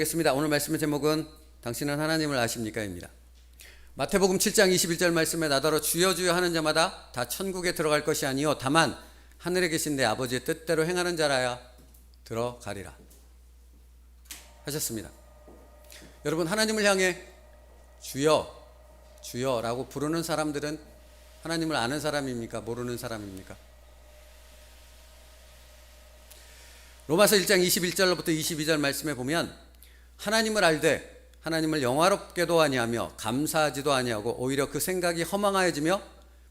겠습니다. 오늘 말씀의 제목은 당신은 하나님을 아십니까?입니다. 마태복음 7장 21절 말씀에 나더러 주여 주여 하는 자마다 다 천국에 들어갈 것이 아니요 다만 하늘에 계신 내 아버지의 뜻대로 행하는 자라야 들어가리라 하셨습니다. 여러분, 하나님을 향해 주여 주여라고 부르는 사람들은 하나님을 아는 사람입니까? 모르는 사람입니까? 로마서 1장 21절로부터 22절 말씀에 보면 하나님을 알되 하나님을 영화롭게도 아니하며 감사하지도 아니하고 오히려 그 생각이 허망하여지며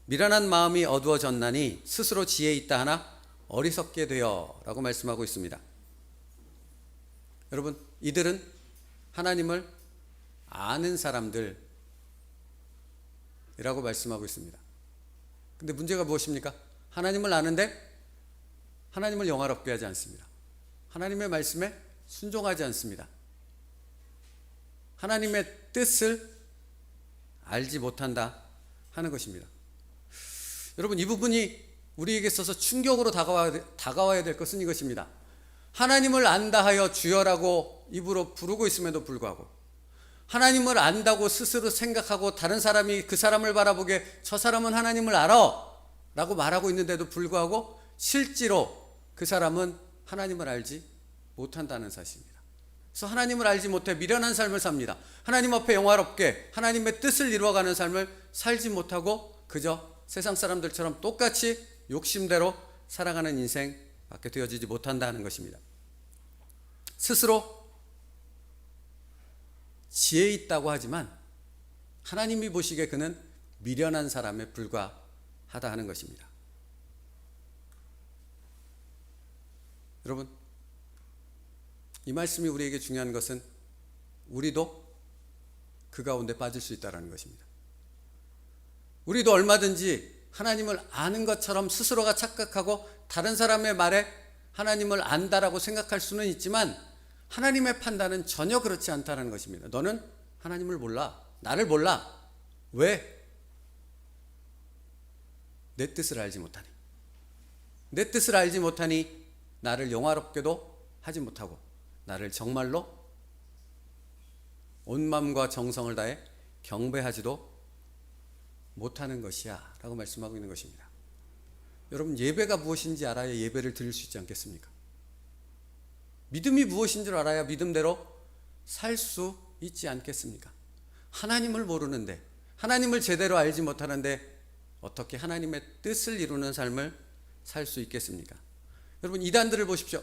미련한 마음이 어두워졌나니 스스로 지혜 있다 하나 어리석게 되어 라고 말씀하고 있습니다. 여러분, 이들은 하나님을 아는 사람들이라고 말씀하고 있습니다. 근데 문제가 무엇입니까? 하나님을 아는데 하나님을 영화롭게 하지 않습니다. 하나님의 말씀에 순종하지 않습니다. 하나님의 뜻을 알지 못한다 하는 것입니다. 여러분, 이 부분이 우리에게 있어서 충격으로 다가와야 될 것은 이것입니다. 하나님을 안다 하여 주여라고 입으로 부르고 있음에도 불구하고 하나님을 안다고 스스로 생각하고 다른 사람이 그 사람을 바라보기에 저 사람은 하나님을 알아 라고 말하고 있는데도 불구하고 실제로 그 사람은 하나님을 알지 못한다는 사실입니다. 그래서 하나님을 알지 못해 미련한 삶을 삽니다. 하나님 앞에 영화롭게 하나님의 뜻을 이루어가는 삶을 살지 못하고 그저 세상 사람들처럼 똑같이 욕심대로 살아가는 인생밖에 되어지지 못한다는 것입니다. 스스로 지혜 있다고 하지만 하나님이 보시기에 그는 미련한 사람에 불과하다 하는 것입니다. 여러분, 이 말씀이 우리에게 중요한 것은 우리도 그 가운데 빠질 수 있다는 것입니다. 우리도 얼마든지 하나님을 아는 것처럼 스스로가 착각하고 다른 사람의 말에 하나님을 안다라고 생각할 수는 있지만 하나님의 판단은 전혀 그렇지 않다는 것입니다. 너는 하나님을 몰라. 나를 몰라. 왜? 내 뜻을 알지 못하니. 내 뜻을 알지 못하니 나를 영화롭게도 하지 못하고 나를 정말로 온 마음과 정성을 다해 경배하지도 못하는 것이야 라고 말씀하고 있는 것입니다. 여러분, 예배가 무엇인지 알아야 예배를 드릴 수 있지 않겠습니까? 믿음이 무엇인지 알아야 믿음대로 살 수 있지 않겠습니까? 하나님을 모르는데, 하나님을 제대로 알지 못하는데 어떻게 하나님의 뜻을 이루는 삶을 살 수 있겠습니까? 여러분, 이단들을 보십시오.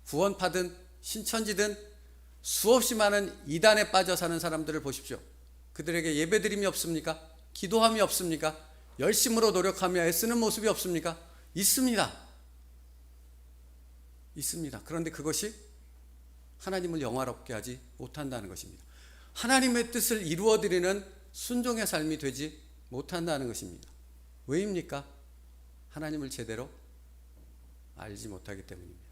구원파든 신천지든 수없이 많은 이단에 빠져 사는 사람들을 보십시오. 그들에게 예배드림이 없습니까? 기도함이 없습니까? 열심으로 노력하며 애쓰는 모습이 없습니까? 있습니다. 있습니다. 그런데 그것이 하나님을 영화롭게 하지 못한다는 것입니다. 하나님의 뜻을 이루어드리는 순종의 삶이 되지 못한다는 것입니다. 왜입니까? 하나님을 제대로 알지 못하기 때문입니다.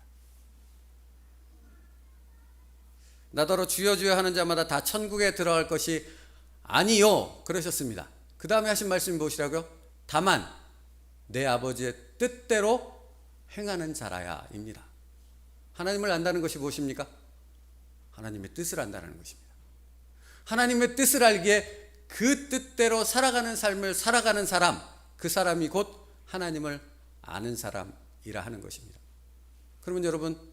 나더러 주여 주여 하는 자마다 다 천국에 들어갈 것이 아니요 그러셨습니다. 그 다음에 하신 말씀이 무엇이라고요? 다만 내 아버지의 뜻대로 행하는 자라야 입니다. 하나님을 안다는 것이 무엇입니까? 하나님의 뜻을 안다는 것입니다. 하나님의 뜻을 알기에 그 뜻대로 살아가는 삶을 살아가는 사람, 그 사람이 곧 하나님을 아는 사람이라 하는 것입니다. 그러면 여러분,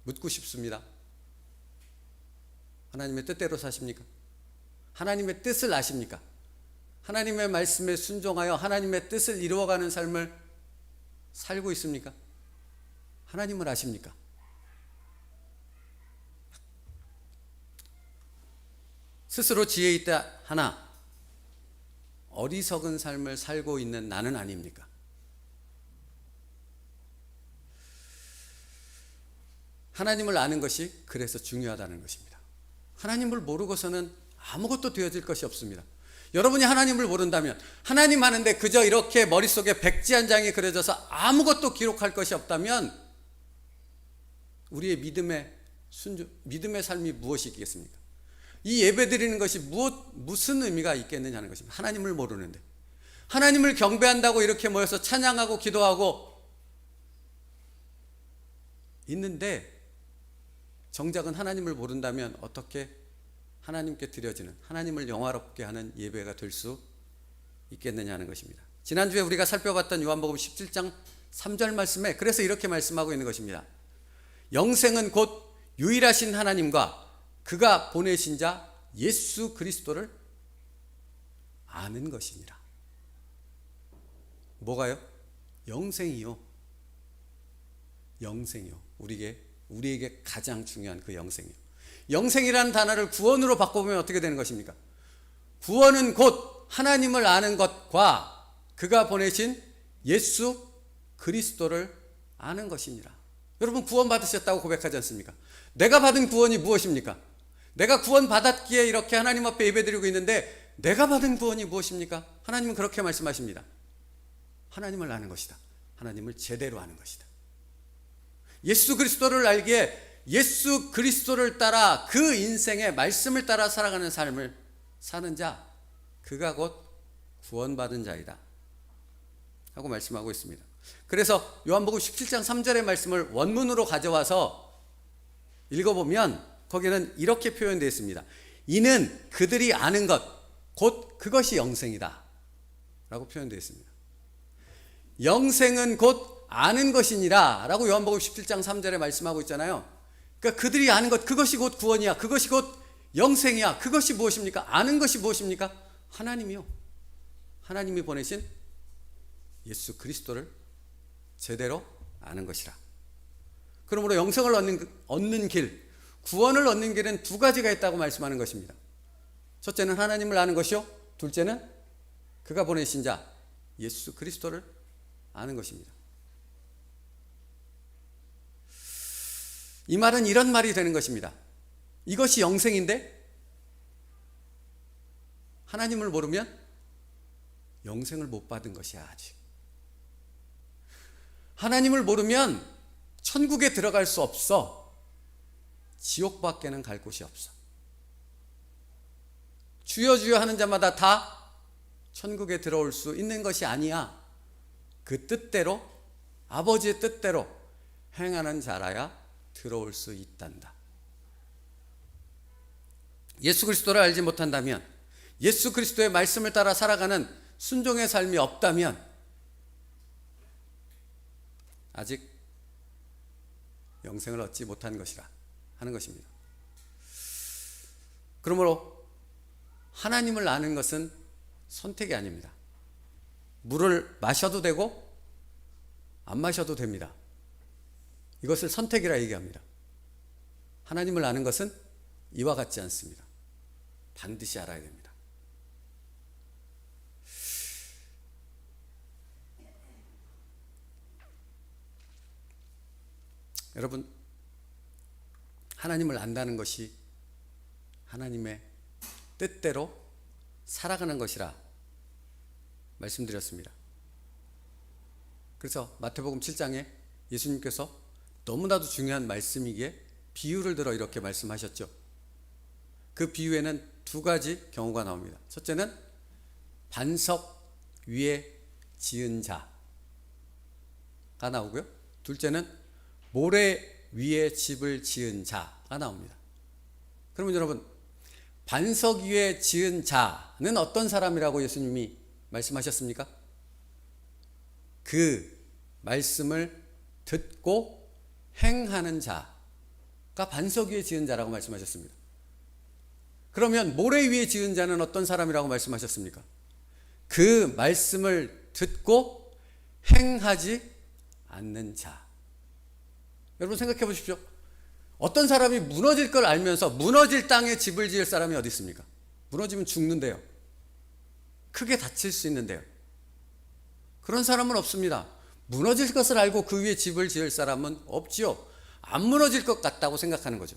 묻고 싶습니다. 하나님의 뜻대로 사십니까? 하나님의 뜻을 아십니까? 하나님의 말씀에 순종하여 하나님의 뜻을 이루어가는 삶을 살고 있습니까? 하나님을 아십니까? 스스로 지혜 있다 하나 어리석은 삶을 살고 있는 나는 아닙니까? 하나님을 아는 것이 그래서 중요하다는 것입니다. 하나님을 모르고서는 아무것도 되어질 것이 없습니다. 여러분이 하나님을 모른다면, 하나님 아는데 그저 이렇게 머릿속에 백지 한 장이 그려져서 아무것도 기록할 것이 없다면 우리의 믿음의 삶이 무엇이겠습니까? 이 예배 드리는 것이 무슨 의미가 있겠느냐 하는 것입니다. 하나님을 모르는데, 하나님을 경배한다고 이렇게 모여서 찬양하고 기도하고 있는데 정작은 하나님을 모른다면 어떻게 하나님께 드려지는, 하나님을 영화롭게 하는 예배가 될 수 있겠느냐 하는 것입니다. 지난주에 우리가 살펴봤던 요한복음 17장 3절 말씀에 그래서 이렇게 말씀하고 있는 것입니다. 영생은 곧 유일하신 하나님과 그가 보내신 자 예수 그리스도를 아는 것이니라. 뭐가요? 영생이요. 영생이요. 우리에게 가장 중요한 그 영생이요. 영생이라는 단어를 구원으로 바꿔보면 어떻게 되는 것입니까? 구원은 곧 하나님을 아는 것과 그가 보내신 예수 그리스도를 아는 것이니라. 여러분 구원 받으셨다고 고백하지 않습니까? 내가 받은 구원이 무엇입니까? 내가 구원 받았기에 이렇게 하나님 앞에 예배드리고 있는데 내가 받은 구원이 무엇입니까? 하나님은 그렇게 말씀하십니다. 하나님을 아는 것이다. 하나님을 제대로 아는 것이다. 예수 그리스도를 알기에 예수 그리스도를 따라 그 인생의 말씀을 따라 살아가는 삶을 사는 자, 그가 곧 구원받은 자이다 하고 말씀하고 있습니다. 그래서 요한복음 17장 3절의 말씀을 원문으로 가져와서 읽어보면 거기는 이렇게 표현되어 있습니다. 이는 그들이 아는 것, 곧 그것이 영생이다 라고 표현되어 있습니다. 영생은 곧 아는 것이니라 라고 요한복음 17장 3절에 말씀하고 있잖아요. 그러니까 그들이 아는 것, 그것이 곧 구원이야. 그것이 곧 영생이야. 그것이 무엇입니까? 아는 것이 무엇입니까? 하나님이요. 하나님이 보내신 예수 그리스도를 제대로 아는 것이라. 그러므로 영생을 얻는 길, 구원을 얻는 길은 두 가지가 있다고 말씀하는 것입니다. 첫째는 하나님을 아는 것이요, 둘째는 그가 보내신 자 예수 그리스도를 아는 것입니다. 이 말은 이런 말이 되는 것입니다. 이것이 영생인데 하나님을 모르면 영생을 못 받은 것이야. 아직 하나님을 모르면 천국에 들어갈 수 없어. 지옥밖에는 갈 곳이 없어. 주여 주여 하는 자마다 다 천국에 들어올 수 있는 것이 아니야. 그 뜻대로, 아버지의 뜻대로 행하는 자라야 들어올 수 있단다. 예수 그리스도를 알지 못한다면, 예수 그리스도의 말씀을 따라 살아가는 순종의 삶이 없다면 아직 영생을 얻지 못한 것이라 하는 것입니다. 그러므로 하나님을 아는 것은 선택이 아닙니다. 물을 마셔도 되고 안 마셔도 됩니다. 이것을 선택이라 얘기합니다. 하나님을 아는 것은 이와 같지 않습니다. 반드시 알아야 됩니다. 여러분, 하나님을 안다는 것이 하나님의 뜻대로 살아가는 것이라 말씀드렸습니다. 그래서 마태복음 7장에 예수님께서 너무나도 중요한 말씀이기에 비유를 들어 이렇게 말씀하셨죠. 그 비유에는 두 가지 경우가 나옵니다. 첫째는 반석 위에 지은 자가 나오고요. 둘째는 모래 위에 집을 지은 자가 나옵니다. 그러면 여러분, 반석 위에 지은 자는 어떤 사람이라고 예수님이 말씀하셨습니까? 그 말씀을 듣고 행하는 자가 반석 위에 지은 자라고 말씀하셨습니다. 그러면 모래 위에 지은 자는 어떤 사람이라고 말씀하셨습니까? 그 말씀을 듣고 행하지 않는 자. 여러분 생각해 보십시오. 어떤 사람이 무너질 걸 알면서 무너질 땅에 집을 지을 사람이 어디 있습니까? 무너지면 죽는데요. 크게 다칠 수 있는데요. 그런 사람은 없습니다. 무너질 것을 알고 그 위에 집을 지을 사람은 없지요. 안 무너질 것 같다고 생각하는 거죠.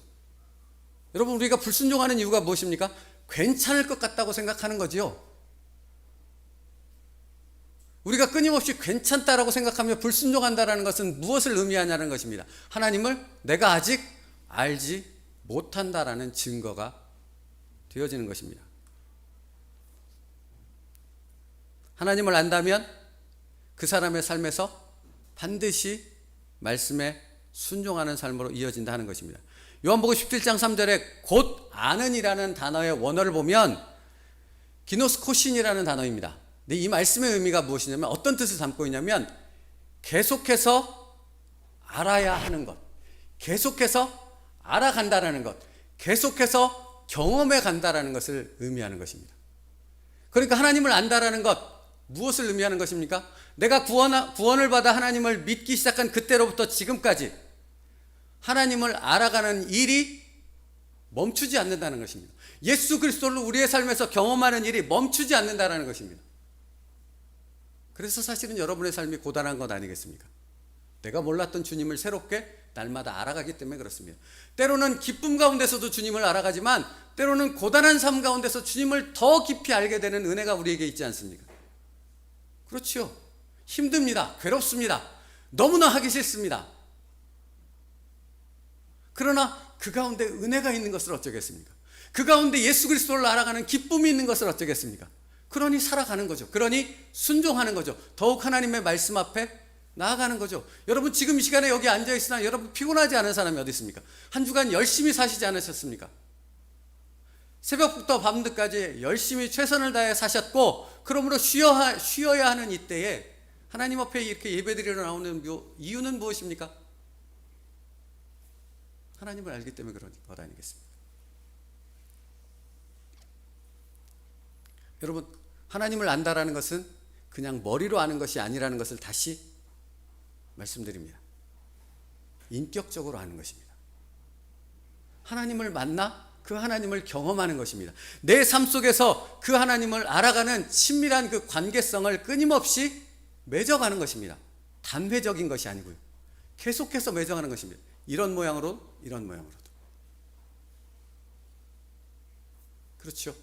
여러분, 우리가 불순종하는 이유가 무엇입니까? 괜찮을 것 같다고 생각하는 거지요. 우리가 끊임없이 괜찮다라고 생각하며 불순종한다는 것은 무엇을 의미하냐는 것입니다. 하나님을 내가 아직 알지 못한다라는 증거가 되어지는 것입니다. 하나님을 안다면 그 사람의 삶에서 반드시 말씀에 순종하는 삶으로 이어진다 하는 것입니다. 요한복음 17장 3절에 곧 아는이라는 단어의 원어를 보면 기노스코신이라는 단어입니다. 근데 이 말씀의 의미가 무엇이냐면 어떤 뜻을 담고 있냐면 계속해서 알아야 하는 것, 계속해서 알아간다라는 것, 계속해서 경험해 간다라는 것을 의미하는 것입니다. 그러니까 하나님을 안다라는 것, 무엇을 의미하는 것입니까? 내가 구원을 받아 하나님을 믿기 시작한 그때로부터 지금까지 하나님을 알아가는 일이 멈추지 않는다는 것입니다. 예수 그리스도를 우리의 삶에서 경험하는 일이 멈추지 않는다는 것입니다. 그래서 사실은 여러분의 삶이 고단한 것 아니겠습니까? 내가 몰랐던 주님을 새롭게 날마다 알아가기 때문에 그렇습니다. 때로는 기쁨 가운데서도 주님을 알아가지만 때로는 고단한 삶 가운데서 주님을 더 깊이 알게 되는 은혜가 우리에게 있지 않습니까? 그렇죠. 힘듭니다. 괴롭습니다. 너무나 하기 싫습니다. 그러나 그 가운데 은혜가 있는 것을 어쩌겠습니까? 그 가운데 예수 그리스도를 알아가는 기쁨이 있는 것을 어쩌겠습니까? 그러니 살아가는 거죠. 그러니 순종하는 거죠. 더욱 하나님의 말씀 앞에 나아가는 거죠. 여러분 지금 이 시간에 여기 앉아있으나 여러분 피곤하지 않은 사람이 어디 있습니까? 한 주간 열심히 사시지 않으셨습니까? 새벽부터 밤늦까지 열심히 최선을 다해 사셨고 그러므로 쉬어야 하는 이때에 하나님 앞에 이렇게 예배드리러 나오는 이유는 무엇입니까? 하나님을 알기 때문에 그런 것 아니겠습니까? 여러분 하나님을 안다라는 것은 그냥 머리로 아는 것이 아니라는 것을 다시 말씀드립니다. 인격적으로 아는 것입니다. 하나님을 만나 그 하나님을 경험하는 것입니다. 내 삶 속에서 그 하나님을 알아가는 친밀한 그 관계성을 끊임없이 맺어가는 것입니다. 단회적인 것이 아니고요. 계속해서 맺어가는 것입니다. 이런 모양으로 이런 모양으로도. 그렇죠.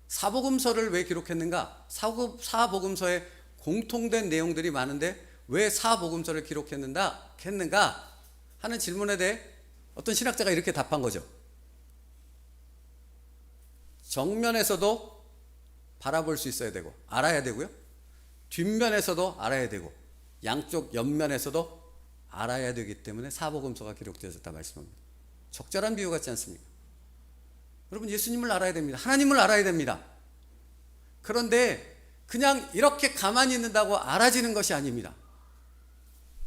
사복음서를 왜 기록했는가? 사복음서에 공통된 내용들이 많은데 왜 사복음서를 기록했는가 하는 질문에 대해 어떤 신학자가 이렇게 답한 거죠. 정면에서도 바라볼 수 있어야 되고 알아야 되고요. 뒷면에서도 알아야 되고 양쪽 옆면에서도 알아야 되기 때문에 사복음서가 기록되어졌다 말씀합니다. 적절한 비유 같지 않습니까? 여러분 예수님을 알아야 됩니다. 하나님을 알아야 됩니다. 그런데 그냥 이렇게 가만히 있는다고 알아지는 것이 아닙니다.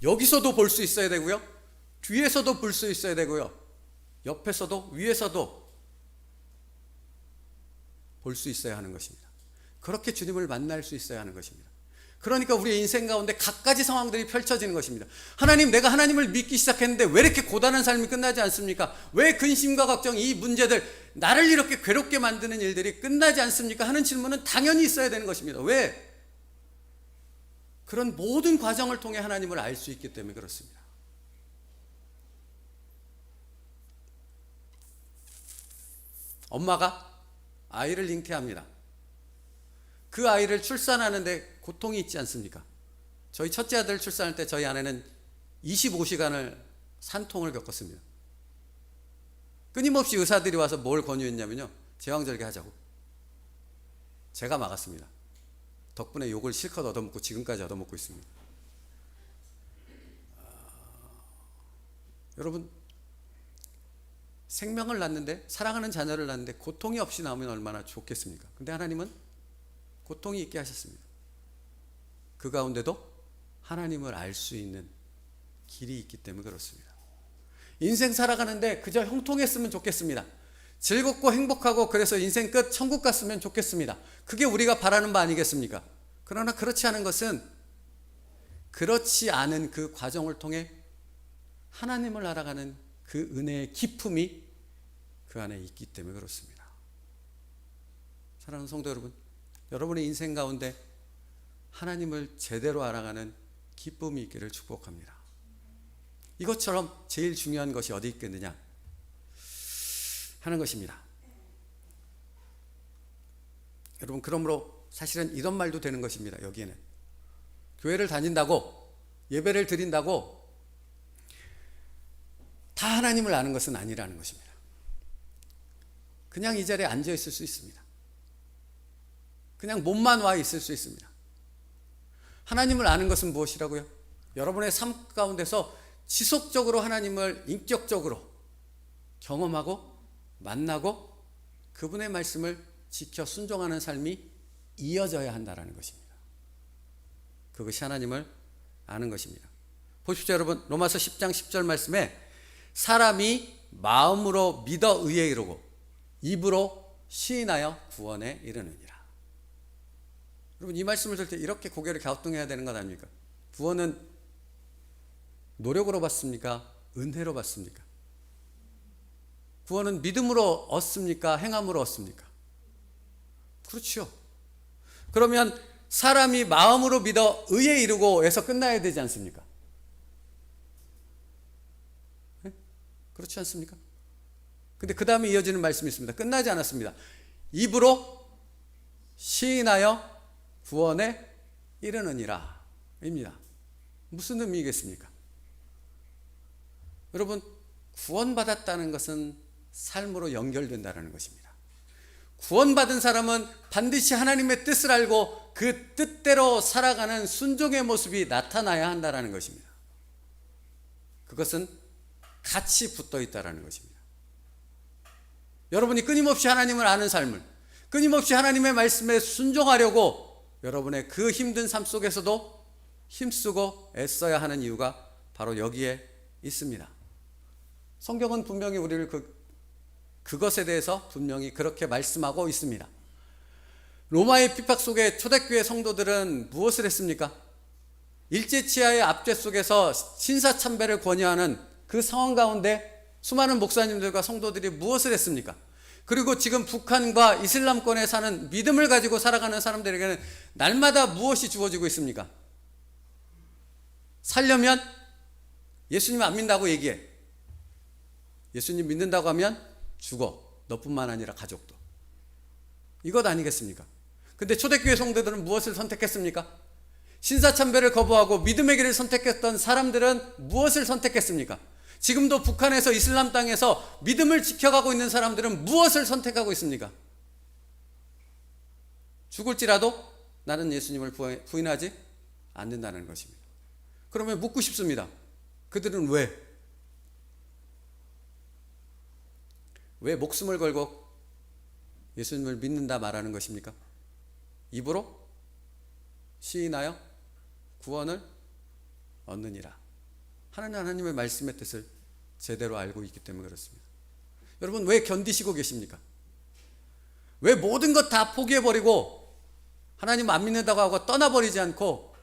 여기서도 볼 수 있어야 되고요. 뒤에서도 볼 수 있어야 되고요. 옆에서도 위에서도 볼 수 있어야 하는 것입니다. 그렇게 주님을 만날 수 있어야 하는 것입니다. 그러니까 우리의 인생 가운데 갖가지 상황들이 펼쳐지는 것입니다. 하나님, 내가 하나님을 믿기 시작했는데 왜 이렇게 고단한 삶이 끝나지 않습니까? 왜 근심과 걱정, 이 문제들, 나를 이렇게 괴롭게 만드는 일들이 끝나지 않습니까? 하는 질문은 당연히 있어야 되는 것입니다. 왜? 그런 모든 과정을 통해 하나님을 알 수 있기 때문에 그렇습니다. 엄마가 아이를 잉태합니다. 그 아이를 출산하는데 고통이 있지 않습니까? 저희 첫째 아들 출산할 때 저희 아내는 25시간을 산통을 겪었습니다. 끊임없이 의사들이 와서 뭘 권유했냐면요, 제왕절개 하자고. 제가 막았습니다. 덕분에 욕을 실컷 얻어먹고 지금까지 얻어먹고 있습니다. 여러분, 생명을 낳는데, 사랑하는 자녀를 낳는데 고통이 없이 나오면 얼마나 좋겠습니까? 근데 하나님은 고통이 있게 하셨습니다. 그 가운데도 하나님을 알 수 있는 길이 있기 때문에 그렇습니다. 인생 살아가는데 그저 형통했으면 좋겠습니다. 즐겁고 행복하고 그래서 인생 끝 천국 갔으면 좋겠습니다. 그게 우리가 바라는 바 아니겠습니까? 그러나 그렇지 않은 것은, 그렇지 않은 그 과정을 통해 하나님을 알아가는 그 은혜의 기품이 그 안에 있기 때문에 그렇습니다. 사랑하는 성도 여러분, 여러분의 인생 가운데 하나님을 제대로 알아가는 기쁨이 있기를 축복합니다. 이것처럼 제일 중요한 것이 어디 있겠느냐 하는 것입니다. 여러분, 그러므로 사실은 이런 말도 되는 것입니다. 여기에는 교회를 다닌다고, 예배를 드린다고 다 하나님을 아는 것은 아니라는 것입니다. 그냥 이 자리에 앉아 있을 수 있습니다. 그냥 몸만 와 있을 수 있습니다. 하나님을 아는 것은 무엇이라고요? 여러분의 삶 가운데서 지속적으로 하나님을 인격적으로 경험하고 만나고 그분의 말씀을 지켜 순종하는 삶이 이어져야 한다는 것입니다. 그것이 하나님을 아는 것입니다. 보십시오, 여러분. 로마서 10장 10절 말씀에 사람이 마음으로 믿어 의에 이르고 입으로 시인하여 구원에 이르느니라. 여러분, 이 말씀을 들을 때 이렇게 고개를 갸우뚱해야 되는 것 아닙니까? 구원은 노력으로 받습니까? 은혜로 받습니까? 구원은 믿음으로 얻습니까? 행함으로 얻습니까? 그렇죠. 그러면 사람이 마음으로 믿어 의에 이르고에서 끝나야 되지 않습니까? 네? 그렇지 않습니까? 근데 그 다음에 이어지는 말씀이 있습니다. 끝나지 않았습니다. 입으로 시인하여 구원에 이르느니라 입니다. 무슨 의미겠습니까? 여러분, 구원받았다는 것은 삶으로 연결된다는 것입니다. 구원받은 사람은 반드시 하나님의 뜻을 알고 그 뜻대로 살아가는 순종의 모습이 나타나야 한다는 것입니다. 그것은 같이 붙어 있다는 것입니다. 여러분이 끊임없이 하나님을 아는 삶을, 끊임없이 하나님의 말씀에 순종하려고 여러분의 그 힘든 삶 속에서도 힘쓰고 애써야 하는 이유가 바로 여기에 있습니다. 성경은 분명히 우리를 그것에 대해서 분명히 그렇게 말씀하고 있습니다. 로마의 핍박 속에 초대교회 성도들은 무엇을 했습니까? 일제치하의 압제 속에서 신사참배를 권유하는 그 상황 가운데 수많은 목사님들과 성도들이 무엇을 했습니까? 그리고 지금 북한과 이슬람권에 사는 믿음을 가지고 살아가는 사람들에게는 날마다 무엇이 주어지고 있습니까? 살려면 예수님 안 믿는다고 얘기해. 예수님 믿는다고 하면 죽어. 너뿐만 아니라 가족도. 이것 아니겠습니까? 근데 초대교회 성도들은 무엇을 선택했습니까? 신사참배를 거부하고 믿음의 길을 선택했던 사람들은 무엇을 선택했습니까? 지금도 북한에서 이슬람 땅에서 믿음을 지켜가고 있는 사람들은 무엇을 선택하고 있습니까? 죽을지라도 나는 예수님을 부인하지 않는다는 것입니다. 그러면 묻고 싶습니다. 그들은 왜 목숨을 걸고 예수님을 믿는다 말하는 것입니까? 입으로 시인하여 구원을 얻느니라. 하나님의 말씀의 뜻을 제대로 알고 있기 때문에 그렇습니다. 여러분, 왜 견디시고 계십니까? 왜 모든 것 다 포기해버리고 하나님 안 믿는다고 하고 떠나버리지 않고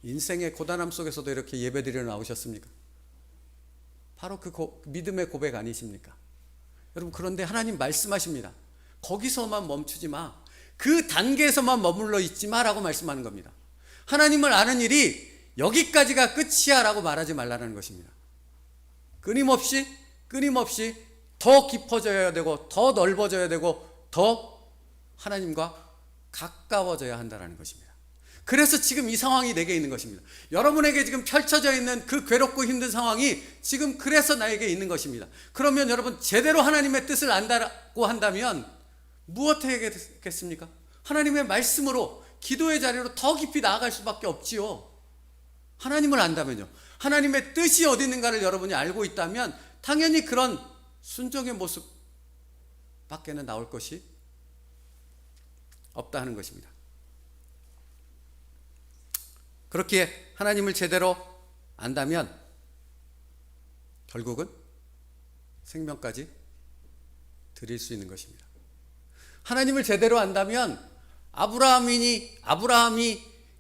인생의 고단함 속에서도 이렇게 예배드리러 나오셨습니까? 바로 그 믿음의 고백 아니십니까? 여러분, 그런데 하나님 말씀하십니다. 거기서만 멈추지 마. 그 단계에서만 머물러 있지 마라고 말씀하는 겁니다. 하나님을 아는 일이 여기까지가 끝이야 라고 말하지 말라는 것입니다. 끊임없이 더 깊어져야 되고 더 넓어져야 되고 더 하나님과 가까워져야 한다는 것입니다. 그래서 지금 이 상황이 내게 있는 것입니다. 여러분에게 지금 펼쳐져 있는 그 괴롭고 힘든 상황이 지금 그래서 나에게 있는 것입니다. 그러면 여러분, 제대로 하나님의 뜻을 안다고 한다면 무엇 해야겠습니까? 하나님의 말씀으로 기도의 자리로 더 깊이 나아갈 수밖에 없지요. 하나님을 안다면요. 하나님의 뜻이 어디 있는가를 여러분이 알고 있다면 당연히 그런 순종의 모습 밖에는 나올 것이 없다 하는 것입니다. 그렇게 하나님을 제대로 안다면 결국은 생명까지 드릴 수 있는 것입니다. 하나님을 제대로 안다면 아브라함이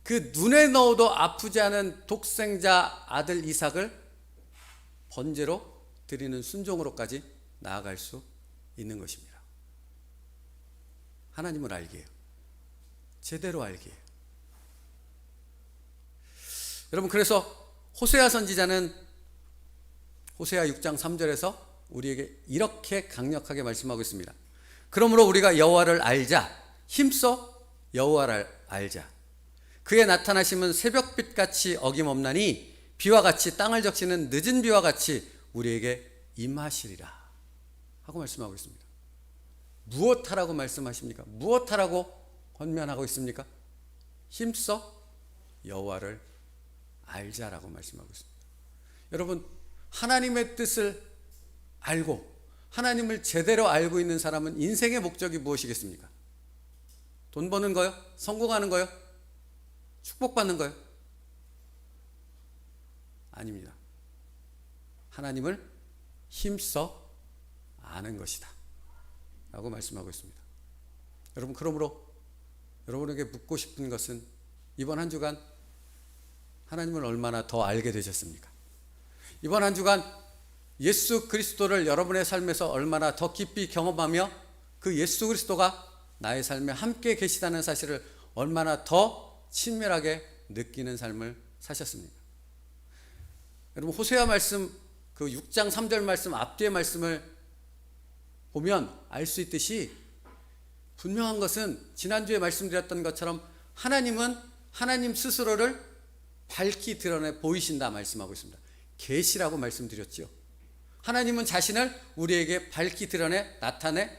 그 눈에 넣어도 아프지 않은 독생자 아들 이삭을 번제로 드리는 순종으로까지 나아갈 수 있는 것입니다. 하나님을 알기에요. 제대로 알기에요. 여러분, 그래서 호세아 선지자는 호세아 6장 3절에서 우리에게 이렇게 강력하게 말씀하고 있습니다. 그러므로 우리가 여호와를 알자. 힘써 여호와를 알자. 그의 나타나심은 새벽빛같이 어김없나니 비와 같이 땅을 적시는 늦은 비와 같이 우리에게 임하시리라 하고 말씀하고 있습니다. 무엇하라고 말씀하십니까? 무엇하라고 권면하고 있습니까? 힘써 여호와를 알자라고 말씀하고 있습니다. 여러분, 하나님의 뜻을 알고 하나님을 제대로 알고 있는 사람은 인생의 목적이 무엇이겠습니까? 돈 버는 거요? 성공하는 거요? 축복받는 거요? 아닙니다. 하나님을 힘써 아는 것이다 라고 말씀하고 있습니다. 여러분, 그러므로 여러분에게 묻고 싶은 것은 이번 한 주간 하나님을 얼마나 더 알게 되셨습니까? 이번 한 주간 예수 그리스도를 여러분의 삶에서 얼마나 더 깊이 경험하며 그 예수 그리스도가 나의 삶에 함께 계시다는 사실을 얼마나 더 친밀하게 느끼는 삶을 사셨습니까? 여러분, 호세아 말씀 그 6장 3절 말씀 앞뒤의 말씀을 보면 알 수 있듯이 분명한 것은 지난주에 말씀드렸던 것처럼 하나님은 하나님 스스로를 밝히 드러내 보이신다 말씀하고 있습니다. 계시라고 말씀드렸죠. 하나님은 자신을 우리에게 밝히 드러내 나타내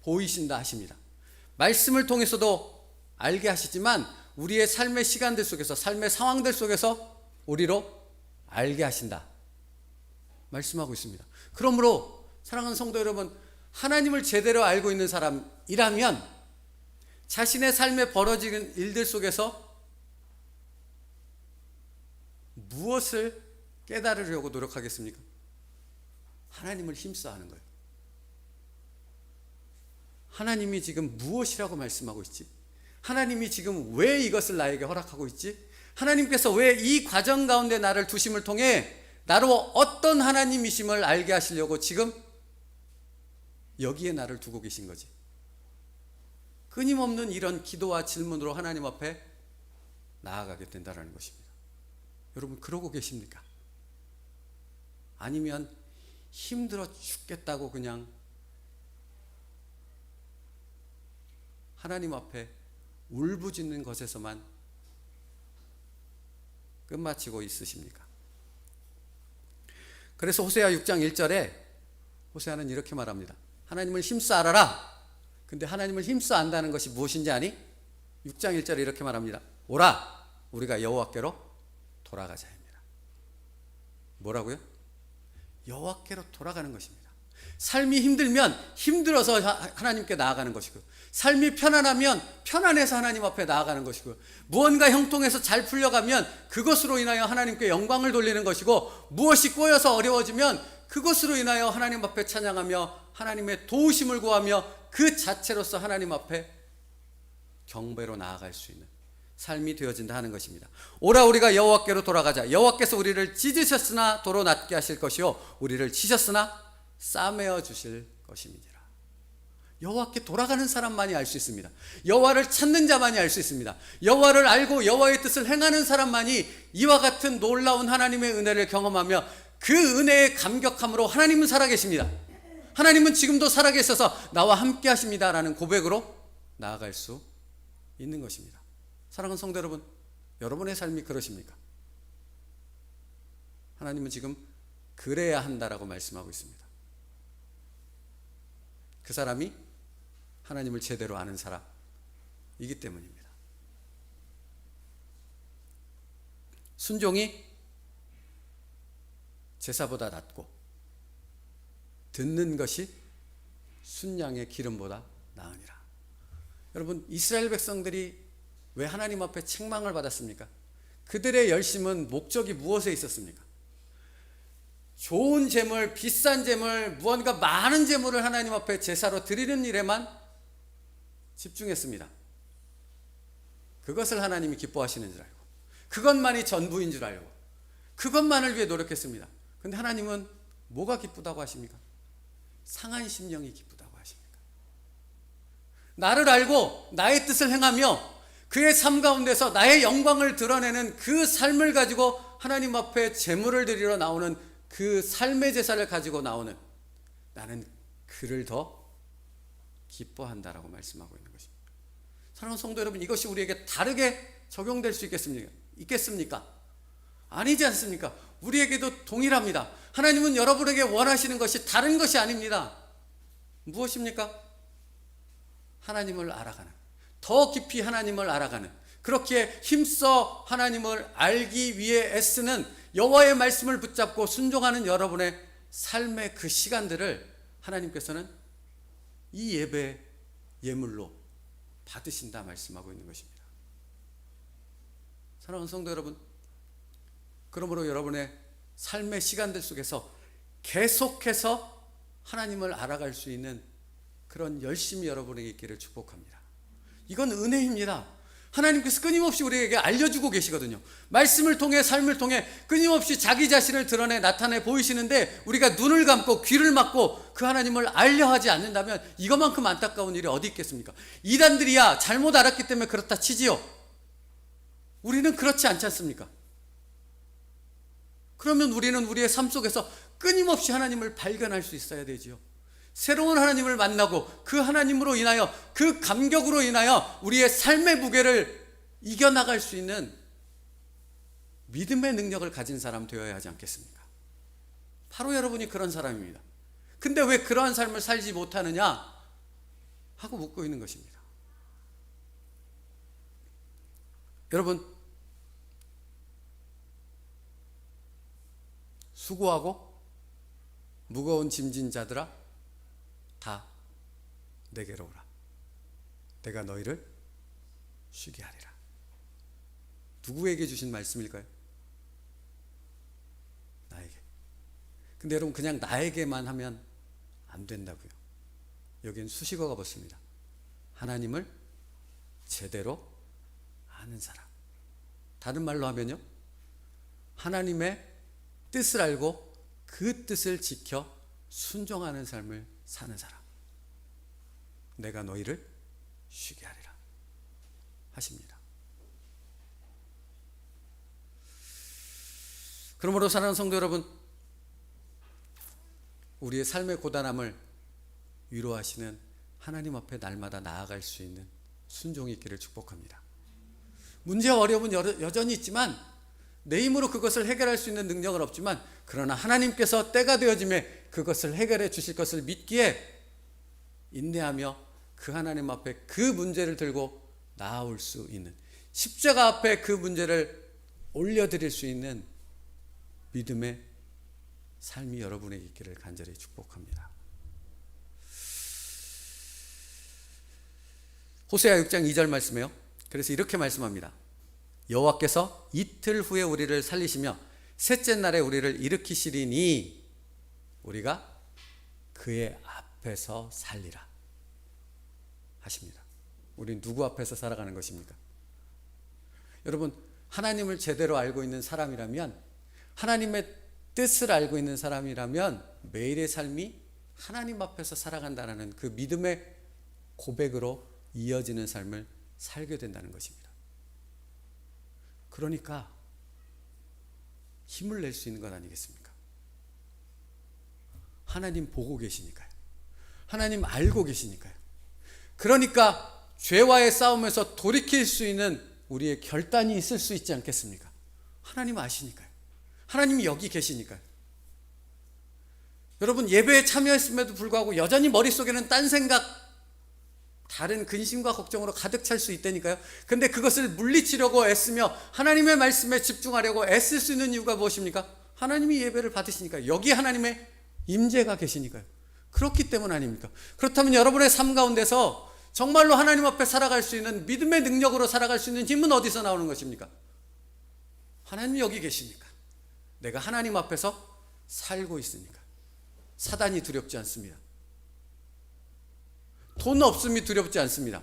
보이신다 하십니다. 말씀을 통해서도 알게 하시지만 우리의 삶의 시간들 속에서 삶의 상황들 속에서 우리로 알게 하신다 말씀하고 있습니다. 그러므로 사랑하는 성도 여러분, 하나님을 제대로 알고 있는 사람이라면 자신의 삶에 벌어지는 일들 속에서 무엇을 깨달으려고 노력하겠습니까? 하나님을 힘써 하는 거예요. 하나님이 지금 무엇이라고 말씀하고 있지? 하나님이 지금 왜 이것을 나에게 허락하고 있지? 하나님께서 왜 이 과정 가운데 나를 두심을 통해 나로 어떤 하나님이심을 알게 하시려고 지금 여기에 나를 두고 계신 거지? 끊임없는 이런 기도와 질문으로 하나님 앞에 나아가게 된다는 것입니다. 여러분, 그러고 계십니까? 아니면 힘들어 죽겠다고 그냥 하나님 앞에 울부짖는 것에서만 끝마치고 있으십니까? 그래서 호세아 6장 1절에 호세아는 이렇게 말합니다. 하나님을 힘써 알아라. 근데 하나님을 힘써 안다는 것이 무엇인지 아니? 6장 1절에 이렇게 말합니다. 오라, 우리가 여호와께로 돌아가자 합니다. 뭐라고요? 여호와께로 돌아가는 것입니다. 삶이 힘들면 힘들어서 하나님께 나아가는 것이고, 삶이 편안하면 편안해서 하나님 앞에 나아가는 것이고, 무언가 형통해서 잘 풀려가면 그것으로 인하여 하나님께 영광을 돌리는 것이고, 무엇이 꼬여서 어려워지면 그것으로 인하여 하나님 앞에 찬양하며 하나님의 도우심을 구하며 그 자체로서 하나님 앞에 경배로 나아갈 수 있는 삶이 되어진다 하는 것입니다. 오라, 우리가 여호와께로 돌아가자. 여호와께서 우리를 찢으셨으나 도로 낫게 하실 것이요 우리를 치셨으나 싸매어 주실 것입니다. 여호와께 돌아가는 사람만이 알 수 있습니다. 여호와를 찾는 자만이 알 수 있습니다. 여호와를 알고 여호와의 뜻을 행하는 사람만이 이와 같은 놀라운 하나님의 은혜를 경험하며 그 은혜의 감격함으로 하나님은 살아계십니다. 하나님은 지금도 살아계셔서 나와 함께 하십니다 라는 고백으로 나아갈 수 있는 것입니다. 사랑하는 성도 여러분, 여러분의 삶이 그러십니까? 하나님은 지금 그래야 한다라고 말씀하고 있습니다. 그 사람이 하나님을 제대로 아는 사람이기 때문입니다. 순종이 제사보다 낫고 듣는 것이 순양의 기름보다 나으니라. 여러분, 이스라엘 백성들이 왜 하나님 앞에 책망을 받았습니까? 그들의 열심은 목적이 무엇에 있었습니까? 좋은 재물, 비싼 재물, 무언가 많은 재물을 하나님 앞에 제사로 드리는 일에만 집중했습니다. 그것을 하나님이 기뻐하시는 줄 알고, 그것만이 전부인 줄 알고, 그것만을 위해 노력했습니다. 그런데 하나님은 뭐가 기쁘다고 하십니까? 상한 심령이 기쁘다고 하십니까? 나를 알고 나의 뜻을 행하며 그의 삶 가운데서 나의 영광을 드러내는 그 삶을 가지고 하나님 앞에 제물을 드리러 나오는 그 삶의 제사를 가지고 나오는, 나는 그를 더 기뻐한다라고 말씀하고 있는 것입니다. 사랑하는 성도 여러분, 이것이 우리에게 다르게 적용될 수 있겠습니까? 아니지 않습니까? 우리에게도 동일합니다. 하나님은 여러분에게 원하시는 것이 다른 것이 아닙니다. 무엇입니까? 하나님을 알아가는, 더 깊이 하나님을 알아가는, 그렇게 힘써 하나님을 알기 위해 애쓰는 여호와의 말씀을 붙잡고 순종하는 여러분의 삶의 그 시간들을 하나님께서는 이 예배 예물로 받으신다 말씀하고 있는 것입니다. 사랑하는 성도 여러분, 그러므로 여러분의 삶의 시간들 속에서 계속해서 하나님을 알아갈 수 있는 그런 열심이 여러분에게 있기를 축복합니다. 이건 은혜입니다. 하나님께서 끊임없이 우리에게 알려주고 계시거든요. 말씀을 통해, 삶을 통해 끊임없이 자기 자신을 드러내 나타내 보이시는데 우리가 눈을 감고 귀를 막고 그 하나님을 알려 하지 않는다면 이것만큼 안타까운 일이 어디 있겠습니까? 이단들이야 잘못 알았기 때문에 그렇다 치지요. 우리는 그렇지 않지 않습니까? 그러면 우리는 우리의 삶 속에서 끊임없이 하나님을 발견할 수 있어야 되지요. 새로운 하나님을 만나고 그 하나님으로 인하여, 그 감격으로 인하여 우리의 삶의 무게를 이겨나갈 수 있는 믿음의 능력을 가진 사람 되어야 하지 않겠습니까? 바로 여러분이 그런 사람입니다. 근데 왜 그러한 삶을 살지 못하느냐 하고 묻고 있는 것입니다. 여러분, 수고하고 무거운 짐진 자들아 다 내게로 오라. 내가 너희를 쉬게 하리라. 누구에게 주신 말씀일까요? 나에게. 근데 여러분, 그냥 나에게만 하면 안 된다고요. 여기는 수식어가 붙습니다. 하나님을 제대로 아는 사람. 다른 말로 하면요, 하나님의 뜻을 알고 그 뜻을 지켜 순종하는 삶을 사는 사람. 내가 너희를 쉬게 하리라 하십니다. 그러므로 사랑하는 성도 여러분, 우리의 삶의 고단함을 위로하시는 하나님 앞에 날마다 나아갈 수 있는 순종이 있기를 축복합니다. 문제와 어려움은 여전히 있지만 내 힘으로 그것을 해결할 수 있는 능력은 없지만, 그러나 하나님께서 때가 되어짐에 그것을 해결해 주실 것을 믿기에 인내하며 그 하나님 앞에 그 문제를 들고 나아올 수 있는, 십자가 앞에 그 문제를 올려드릴 수 있는 믿음의 삶이 여러분에게 있기를 간절히 축복합니다. 호세아 6장 2절 말씀이에요. 그래서 이렇게 말씀합니다. 여호와께서 이틀 후에 우리를 살리시며 셋째 날에 우리를 일으키시리니 우리가 그의 앞에서 살리라 하십니다. 우린 누구 앞에서 살아가는 것입니까? 여러분, 하나님을 제대로 알고 있는 사람이라면, 하나님의 뜻을 알고 있는 사람이라면 매일의 삶이 하나님 앞에서 살아간다는 그 믿음의 고백으로 이어지는 삶을 살게 된다는 것입니다. 그러니까 힘을 낼 수 있는 것 아니겠습니까? 하나님 보고 계시니까요. 하나님 알고 계시니까요. 그러니까 죄와의 싸움에서 돌이킬 수 있는 우리의 결단이 있을 수 있지 않겠습니까? 하나님 아시니까요. 하나님이 여기 계시니까요. 여러분, 예배에 참여했음에도 불구하고 여전히 머릿속에는 딴 생각, 다른 근심과 걱정으로 가득 찰 수 있다니까요. 근데 그것을 물리치려고 애쓰며 하나님의 말씀에 집중하려고 애쓸 수 있는 이유가 무엇입니까? 하나님이 예배를 받으시니까요. 여기 하나님의 임재가 계시니까요. 그렇기 때문 아닙니까? 그렇다면 여러분의 삶 가운데서 정말로 하나님 앞에 살아갈 수 있는, 믿음의 능력으로 살아갈 수 있는 힘은 어디서 나오는 것입니까? 하나님이 여기 계시니까, 내가 하나님 앞에서 살고 있으니까 사단이 두렵지 않습니다. 돈 없음이 두렵지 않습니다.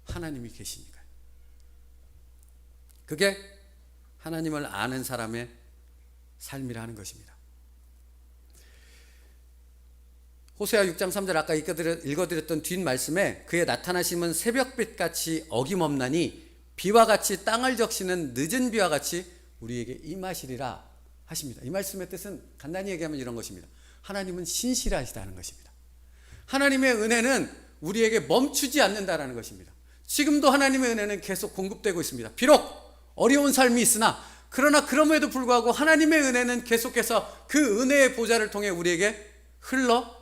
하나님이 계시니까요. 그게 하나님을 아는 사람의 삶이라 하는 것입니다. 호세아 6장 3절 아까 읽어드렸던 뒷말씀에 그의 나타나심은 새벽빛같이 어김없나니 비와 같이 땅을 적시는 늦은 비와 같이 우리에게 임하시리라 하십니다. 이 말씀의 뜻은 간단히 얘기하면 이런 것입니다. 하나님은 신실하시다는 것입니다. 하나님의 은혜는 우리에게 멈추지 않는다는 것입니다. 지금도 하나님의 은혜는 계속 공급되고 있습니다. 비록 어려운 삶이 있으나, 그러나 그럼에도 불구하고 하나님의 은혜는 계속해서 그 은혜의 보좌를 통해 우리에게 흘러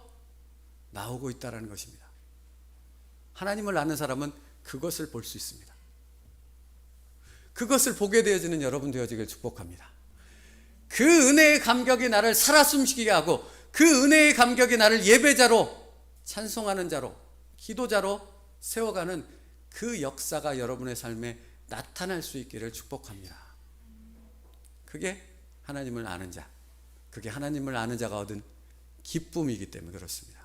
나오고 있다는 것입니다. 하나님을 아는 사람은 그것을 볼 수 있습니다. 그것을 보게 되어지는 여러분 되어지길 축복합니다. 그 은혜의 감격이 나를 살아 숨쉬게 하고 그 은혜의 감격이 나를 예배자로, 찬송하는 자로, 기도자로 세워가는 그 역사가 여러분의 삶에 나타날 수 있기를 축복합니다. 그게 하나님을 아는 자, 그게 하나님을 아는 자가 얻은 기쁨이기 때문에 그렇습니다.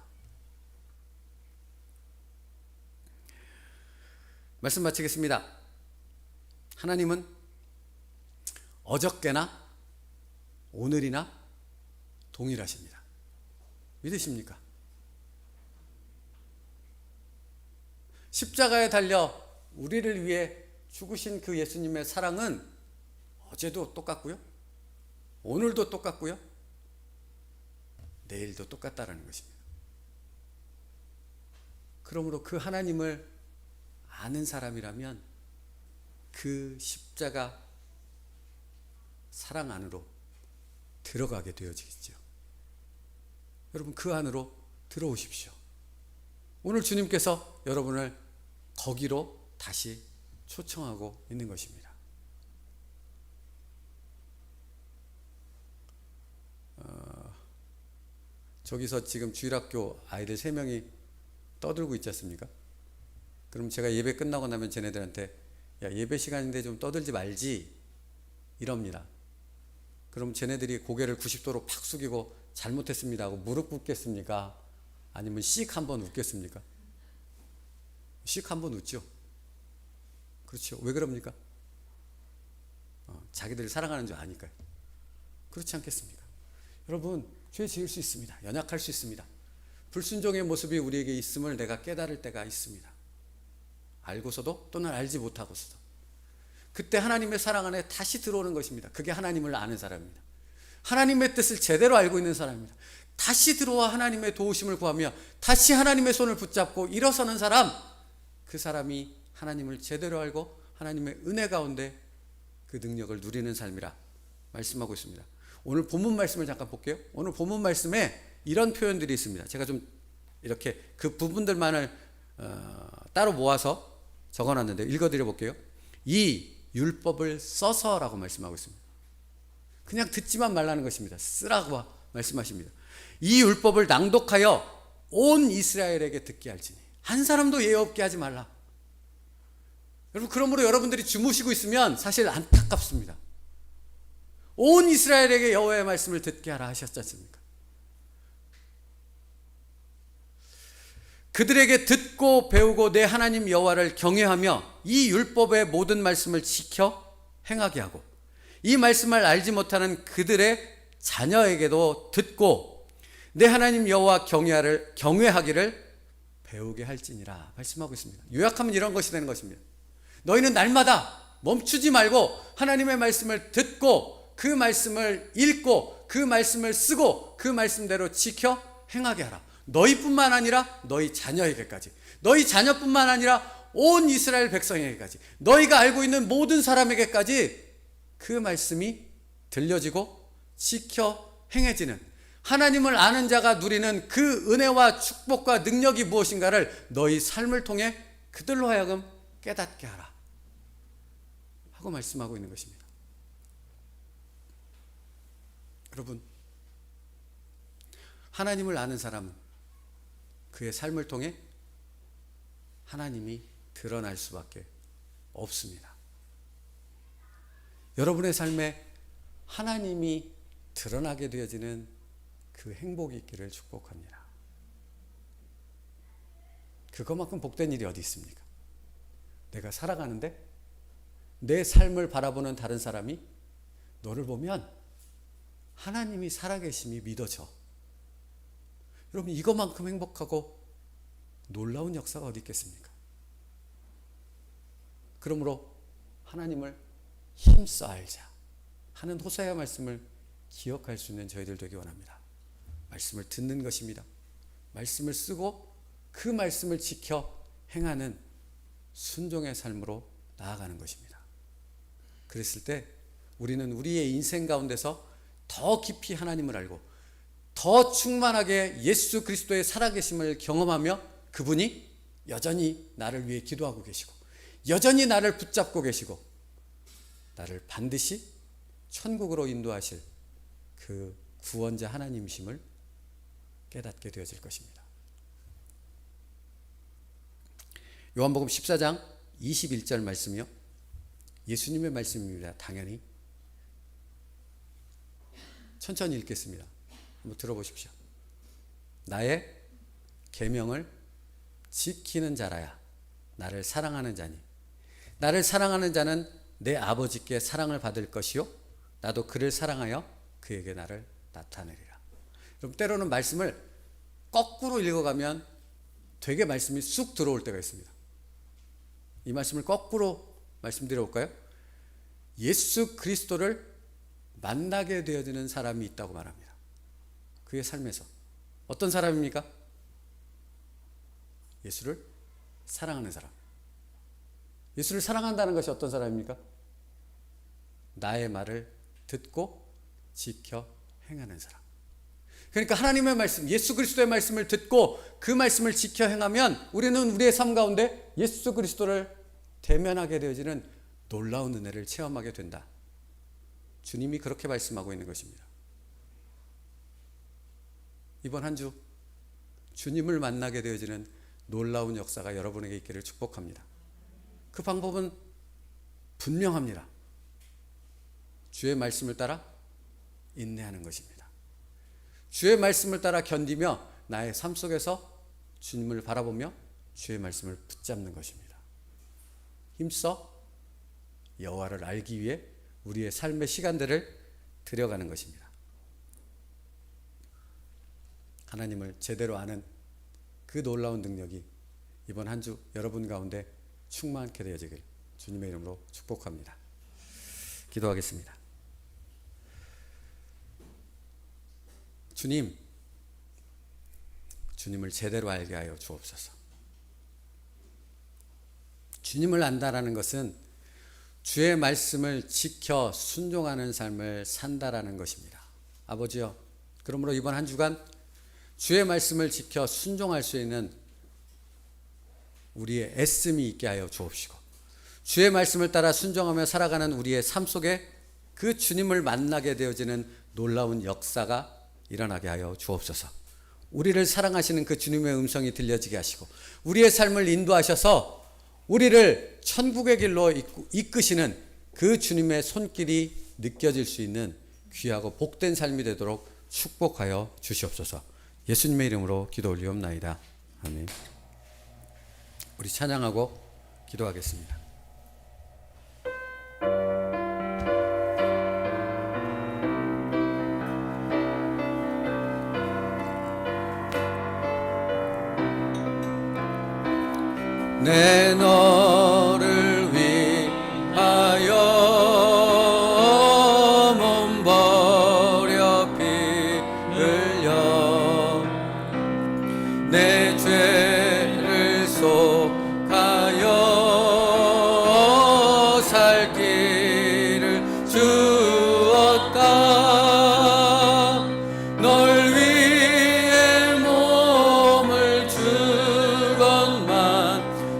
말씀 마치겠습니다. 하나님은 어저께나 오늘이나 동일하십니다. 믿으십니까? 십자가에 달려 우리를 위해 죽으신 그 예수님의 사랑은 어제도 똑같고요, 오늘도 똑같고요, 내일도 똑같다라는 것입니다. 그러므로 그 하나님을 아는 사람이라면 그 십자가 사랑 안으로 들어가게 되어지겠죠. 여러분, 그 안으로 들어오십시오. 오늘 주님께서 여러분을 거기로 다시 초청하고 있는 것입니다. 저기서 지금 주일학교 아이들 3명이 떠들고 있지 않습니까? 그럼 제가 예배 끝나고 나면 쟤네들한테 야, 예배 시간인데 좀 떠들지 말지 이럽니다. 그럼 쟤네들이 고개를 90도로 팍 숙이고 잘못했습니다 하고 무릎 꿇겠습니까? 아니면 씩 한번 웃겠습니까? 씩 한번 웃죠. 그렇죠. 왜 그럽니까? 자기들을 사랑하는 줄 아니까요. 그렇지 않겠습니까? 여러분, 죄 지을 수 있습니다. 연약할 수 있습니다. 불순종의 모습이 우리에게 있음을 내가 깨달을 때가 있습니다. 알고서도 또는 알지 못하고서도. 그때 하나님의 사랑 안에 다시 들어오는 것입니다. 그게 하나님을 아는 사람입니다. 하나님의 뜻을 제대로 알고 있는 사람입니다. 다시 들어와 하나님의 도우심을 구하며 다시 하나님의 손을 붙잡고 일어서는 사람, 그 사람이 하나님을 제대로 알고 하나님의 은혜 가운데 그 능력을 누리는 삶이라 말씀하고 있습니다. 오늘 본문 말씀을 잠깐 볼게요. 오늘 본문 말씀에 이런 표현들이 있습니다. 제가 좀 이렇게 그 부분들만을 따로 모아서 적어놨는데 읽어드려 볼게요. 이 율법을 써서라고 말씀하고 있습니다. 그냥 듣지만 말라는 것입니다. 쓰라고 말씀하십니다. 이 율법을 낭독하여 온 이스라엘에게 듣게 할지니 한 사람도 예 없게 하지 말라. 여러분, 그러므로 여러분들이 주무시고 있으면 사실 안타깝습니다. 온 이스라엘에게 여호와의 말씀을 듣게 하라 하셨지 않습니까? 그들에게 듣고 배우고 내 하나님 여호와를 경외하며 이 율법의 모든 말씀을 지켜 행하게 하고 이 말씀을 알지 못하는 그들의 자녀에게도 듣고 내 하나님 여호와 경외하기를 배우게 할지니라 말씀하고 있습니다. 요약하면 이런 것이 되는 것입니다. 너희는 날마다 멈추지 말고 하나님의 말씀을 듣고 그 말씀을 읽고 그 말씀을 쓰고 그 말씀대로 지켜 행하게 하라. 너희뿐만 아니라 너희 자녀에게까지, 너희 자녀뿐만 아니라 온 이스라엘 백성에게까지, 너희가 알고 있는 모든 사람에게까지 그 말씀이 들려지고 지켜 행해지는 하나님을 아는 자가 누리는 그 은혜와 축복과 능력이 무엇인가를 너희 삶을 통해 그들로 하여금 깨닫게 하라 하고 말씀하고 있는 것입니다. 여러분, 하나님을 아는 사람은 그의 삶을 통해 하나님이 드러날 수밖에 없습니다. 여러분의 삶에 하나님이 드러나게 되어지는 그 행복이 있기를 축복합니다. 그것만큼 복된 일이 어디 있습니까? 내가 살아가는데 내 삶을 바라보는 다른 사람이 너를 보면 하나님이 살아계심이 믿어져. 여러분, 이것만큼 행복하고 놀라운 역사가 어디 있겠습니까? 그러므로 하나님을 힘써 알자 하는 호세아 말씀을 기억할 수 있는 저희들 되기 원합니다. 말씀을 듣는 것입니다. 말씀을 쓰고 그 말씀을 지켜 행하는 순종의 삶으로 나아가는 것입니다. 그랬을 때 우리는 우리의 인생 가운데서 더 깊이 하나님을 알고 더 충만하게 예수 그리스도의 살아계심을 경험하며 그분이 여전히 나를 위해 기도하고 계시고 여전히 나를 붙잡고 계시고 나를 반드시 천국으로 인도하실 그 구원자 하나님이심을 깨닫게 되어질 것입니다. 요한복음 14장 21절 말씀이요, 예수님의 말씀입니다. 당연히 천천히 읽겠습니다. 한번 들어보십시오. 나의 계명을 지키는 자라야 나를 사랑하는 자니 나를 사랑하는 자는 내 아버지께 사랑을 받을 것이요 나도 그를 사랑하여 그에게 나를 나타내리라. 그럼 때로는 말씀을 거꾸로 읽어가면 되게 말씀이 쑥 들어올 때가 있습니다. 이 말씀을 거꾸로 말씀드려볼까요? 예수 그리스도를 만나게 되어지는 사람이 있다고 말합니다. 그의 삶에서 어떤 사람입니까? 예수를 사랑하는 사람. 예수를 사랑한다는 것이 어떤 사람입니까? 나의 말을 듣고 지켜 행하는 사람. 그러니까 하나님의 말씀, 예수 그리스도의 말씀을 듣고 그 말씀을 지켜 행하면 우리는 우리의 삶 가운데 예수 그리스도를 대면하게 되어지는 놀라운 은혜를 체험하게 된다. 주님이 그렇게 말씀하고 있는 것입니다. 이번 한 주 주님을 만나게 되어지는 놀라운 역사가 여러분에게 있기를 축복합니다. 그 방법은 분명합니다. 주의 말씀을 따라 인내하는 것입니다. 주의 말씀을 따라 견디며 나의 삶 속에서 주님을 바라보며 주의 말씀을 붙잡는 것입니다. 힘써 여호와를 알기 위해 우리의 삶의 시간들을 들여가는 것입니다. 하나님을 제대로 아는 그 놀라운 능력이 이번 한 주 여러분 가운데 충만케 되어지길 주님의 이름으로 축복합니다. 기도하겠습니다. 주님을 제대로 알게 하여 주옵소서. 주님을 안다라는 것은 주의 말씀을 지켜 순종하는 삶을 산다라는 것입니다. 아버지여, 그러므로 이번 한 주간 주의 말씀을 지켜 순종할 수 있는 우리의 애씀이 있게 하여 주옵시고, 주의 말씀을 따라 순종하며 살아가는 우리의 삶 속에 그 주님을 만나게 되어지는 놀라운 역사가 일어나게 하여 주옵소서. 우리를 사랑하시는 그 주님의 음성이 들려지게 하시고 우리의 삶을 인도하셔서 우리를 천국의 길로 이끄시는 그 주님의 손길이 느껴질 수 있는 귀하고 복된 삶이 되도록 축복하여 주시옵소서. 예수님의 이름으로 기도 올리옵나이다. 아멘. 우리 찬양하고 기도하겠습니다. 내 너를 위하여 몸 버려 피 흘려 내 죄를 속하여 살 길을 주었다. 널 위해 몸을 주건만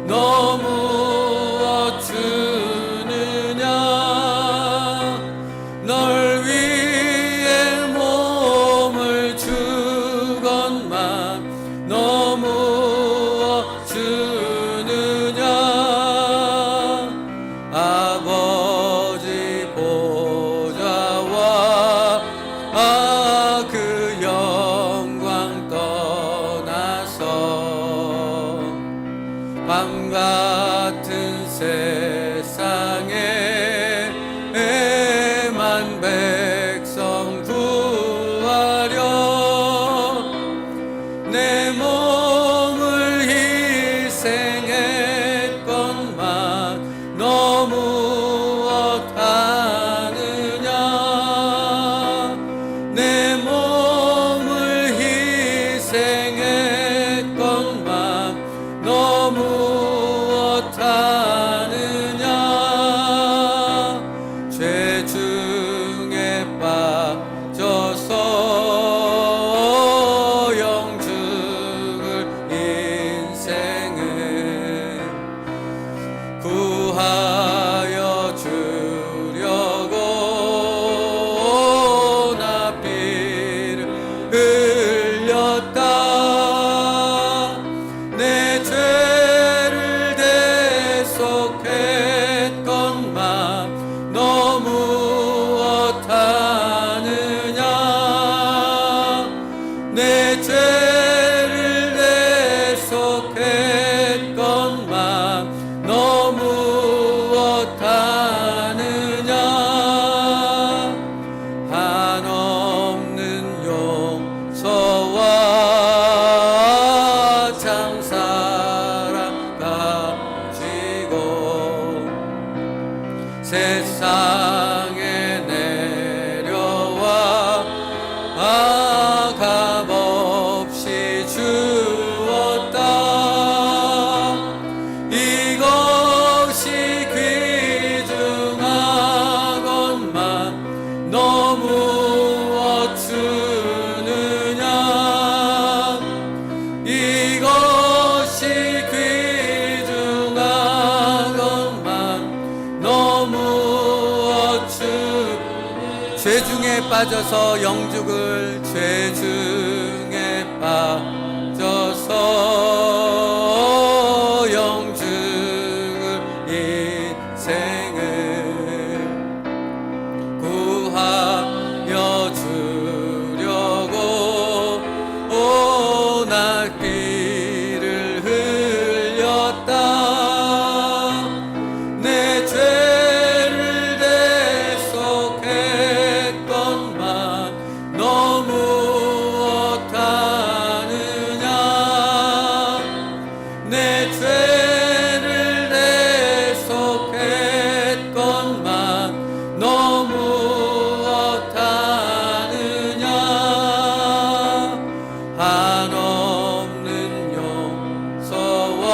너무 어쭈느냐. 널 위해 몸을 주건만 너무 어쭈느냐. 아버지 보좌와 그 영광 떠나서 밤 같은 세상에 만 백성 구하려 내 몸을 희생했건만 너무 어떠하느냐. 내 몸을 희생했건만 너무 어떠하느냐. 죄 중에 너무 주느냐. 이것이 귀중한 것만 너무 죄 중에 빠져서 영죽을 죄 중에 빠져서 영죽을 인생을 구하여 주려고 오날 피를 흘렸다. 내 죄를 대속했건만 너무 못하느냐. 내 죄를 대속했건만 너무 못하느냐. 한없는 용서와